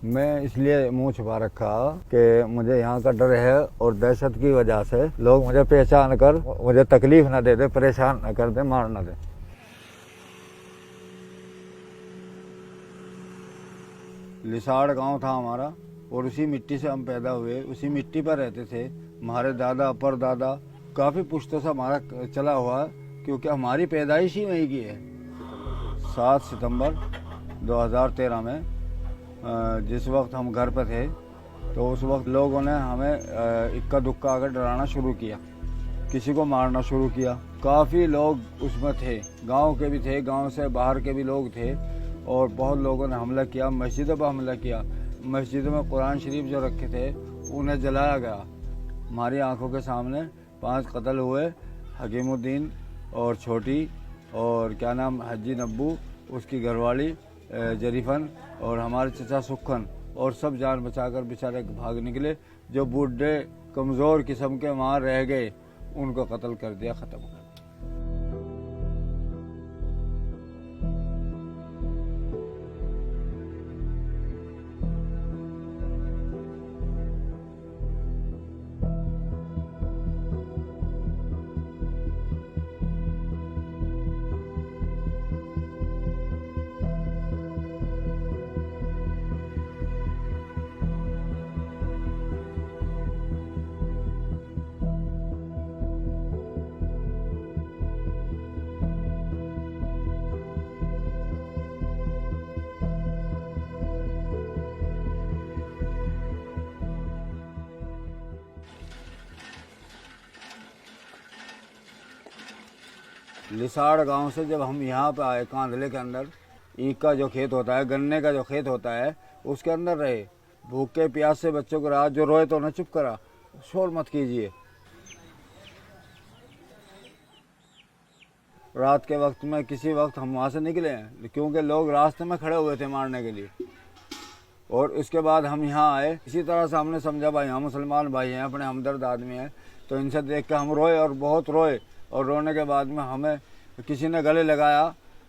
मैं इसलिए मुंह छुपा रखा कि मुझे यहाँ का डर है और दहशत की वजह से लोग मुझे पहचान कर मुझे तकलीफ न दे दे, परेशान न कर दे, मार न दे। लिसाड़ गांव था हमारा और उसी मिट्टी से हम पैदा हुए, उसी मिट्टी पर रहते थे। हमारे दादा परदादा काफ़ी पुश्तों से हमारा चला हुआ है, क्योंकि हमारी पैदाइश ही वहीं की है। 7 सितंबर 2013 में जिस वक्त हम घर पर थे तो उस वक्त लोगों ने हमें इक्का दुक्का आकर डराना शुरू किया, किसी को मारना शुरू किया। काफ़ी लोग उसमें थे, गांव के भी थे, गांव से बाहर के भी लोग थे और बहुत लोगों ने हमला किया, मस्जिदों पर हमला किया। मस्जिदों में कुरान शरीफ जो रखे थे उन्हें जलाया गया। हमारी आंखों के सामने 5 कत्ल हुए, हकीमुद्दीन और छोटी और क्या नाम हज्जी नब्बू, उसकी घरवाली जरीफन और हमारे चचा सुखन, और सब जान बचाकर बेचारे भाग निकले। जो बूढ़े कमज़ोर किस्म के वहाँ रह गए उनको कत्ल कर दिया, ख़त्म कर दिया। लिसाड़ गांव से जब हम यहाँ पे आए, कांधले के अंदर ईख का जो खेत होता है, गन्ने का जो खेत होता है, उसके अंदर रहे। भूखे प्यास से बच्चों को रात जो रोए तो उन्हें चुप करा, शोर मत कीजिए। रात के वक्त में किसी वक्त हम वहाँ से निकले हैं, क्योंकि लोग रास्ते में खड़े हुए थे मारने के लिए। और उसके बाद हम यहाँ आए, इसी तरह से हमने समझा भाई हम मुसलमान भाई हैं, अपने हमदर्द आदमी हैं, तो इनसे देख के हम रोए और बहुत रोए। और रोने के बाद में हमें किसी ने गले लगाया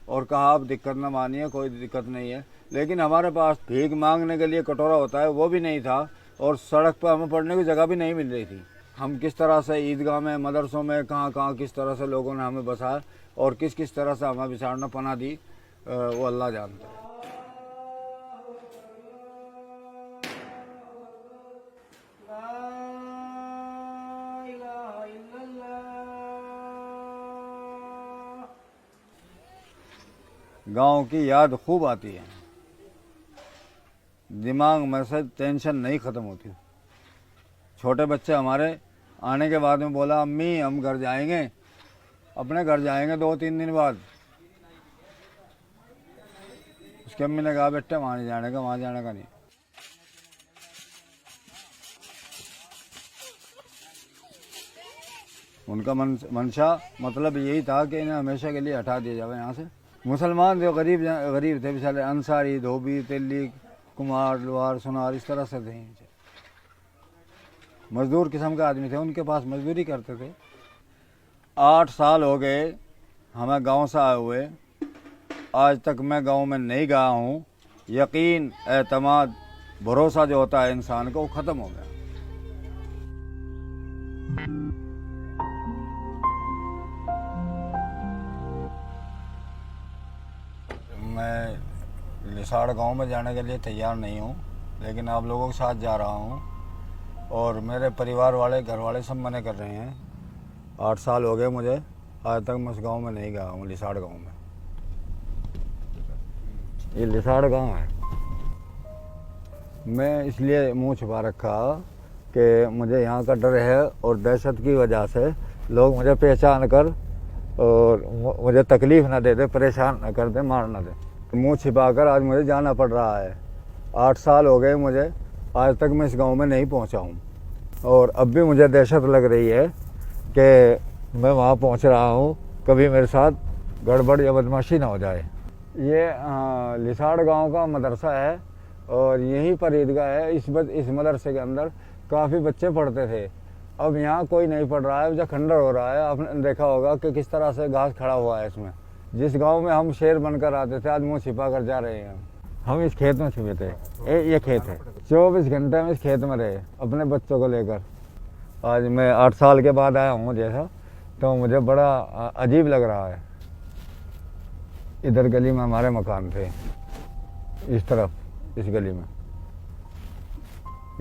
और कहा आप दिक्कत न मानिए, कोई दिक्कत नहीं है। लेकिन हमारे पास भीख मांगने के लिए कटोरा होता है वो भी नहीं था, और सड़क पर हमें पढ़ने की जगह भी नहीं मिल रही थी। हम किस तरह से ईदगाह में, मदरसों में, कहाँ कहाँ किस तरह से लोगों ने हमें बसाया और किस किस तरह से हमें बिछाड़ना पनाह दी, वो अल्लाह जानता है। गांव की याद खूब आती है, दिमाग में से टेंशन नहीं ख़त्म होती। छोटे बच्चे हमारे आने के बाद में बोला अम्मी हम घर जाएंगे, अपने घर जाएंगे 2-3 दिन बाद। उसकी अम्मी ने कहा बेटे वहाँ नहीं जाने का, वहाँ जाने का नहीं। उनका मंशा मतलब यही था कि इन्हें हमेशा के लिए हटा दिया जाए यहाँ से। मुसलमान जो गरीब थे बेचारे, अंसारी, धोबी, तेली, कुमार, लोहार, सुनार, इस तरह से थे। मजदूर किस्म के आदमी थे, उनके पास मजदूरी करते थे। 8 साल हो गए हमें गांव से आए हुए, आज तक मैं गांव में नहीं गया हूँ। यकीन, एतमाद, भरोसा जो होता है इंसान को, वो ख़त्म हो गया। मैं लिसाड़ गांव में जाने के लिए तैयार नहीं हूं, लेकिन आप लोगों के साथ जा रहा हूं और मेरे परिवार वाले, घर वाले सब मना कर रहे हैं। 8 साल हो गए मुझे, आज तक मैं उस गांव में नहीं गया हूं, लिसाड़ गांव में। ये लिसाड़ गांव है। मैं इसलिए मुंह छुपा रखा कि मुझे यहाँ का डर है और दहशत की वजह से लोग मुझे पहचान कर और मुझे तकलीफ़ ना दे दे, परेशान ना कर दे, मार ना दे। मुंह छिपाकर आज मुझे जाना पड़ रहा है। 8 साल हो गए मुझे, आज तक मैं इस गांव में नहीं पहुंचा हूं और अब भी मुझे दहशत लग रही है कि मैं वहां पहुंच रहा हूं, कभी मेरे साथ गड़बड़ या बदमाशी ना हो जाए। ये लिसाड़ गांव का मदरसा है और यहीं पर ईदगाह है। इस मदरसे के अंदर काफ़ी बच्चे पढ़ते थे। अब यहाँ कोई नहीं पढ़ रहा है, जब खंडर हो रहा है। आपने देखा होगा कि किस तरह से घास खड़ा हुआ है इसमें। जिस गांव में हम शेर बनकर आते थे, आज मुँह छिपा कर जा रहे हैं। हम इस खेत में छुपे थे। ये खेत है, 24 घंटे में इस खेत में रहे अपने बच्चों को लेकर। आज मैं 8 साल के बाद आया हूँ जैसा, तो मुझे बड़ा अजीब लग रहा है। इधर गली में हमारे मकान थे, इस तरफ इस गली में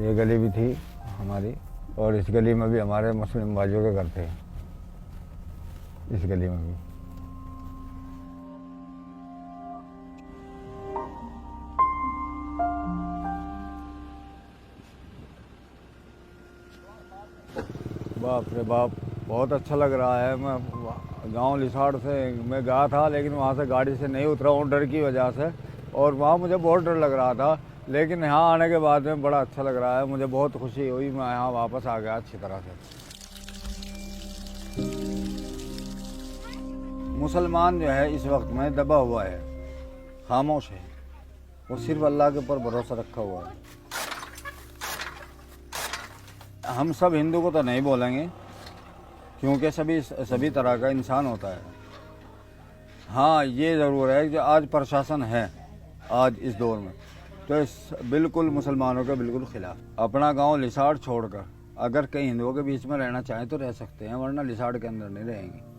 ये गली भी थी हमारी, और इस गली में भी हमारे मुस्लिम भाइयों के घर थे, इस गली में भी। बाप रे बाप, बहुत अच्छा लग रहा है। मैं गांव लिसाड़ से मैं गया था, लेकिन वहाँ से गाड़ी से नहीं उतरा हूँ डर की वजह से, और वहाँ मुझे बहुत डर लग रहा था। लेकिन यहाँ आने के बाद में बड़ा अच्छा लग रहा है, मुझे बहुत खुशी हुई। मैं यहाँ वापस आ गया अच्छी तरह से। मुसलमान जो है इस वक्त में दबा हुआ है, खामोश है, वो सिर्फ अल्लाह के ऊपर भरोसा रखा हुआ है। हम सब हिंदू को तो नहीं बोलेंगे, क्योंकि सभी तरह का इंसान होता है। हाँ, ये ज़रूर है कि आज प्रशासन है आज इस दौर में, तो बिल्कुल मुसलमानों के बिल्कुल खिलाफ। अपना गांव लिसाड़ छोड़कर अगर कई हिंदुओं के बीच में रहना चाहें तो रह सकते हैं, वरना लिसाड़ के अंदर नहीं रहेंगे।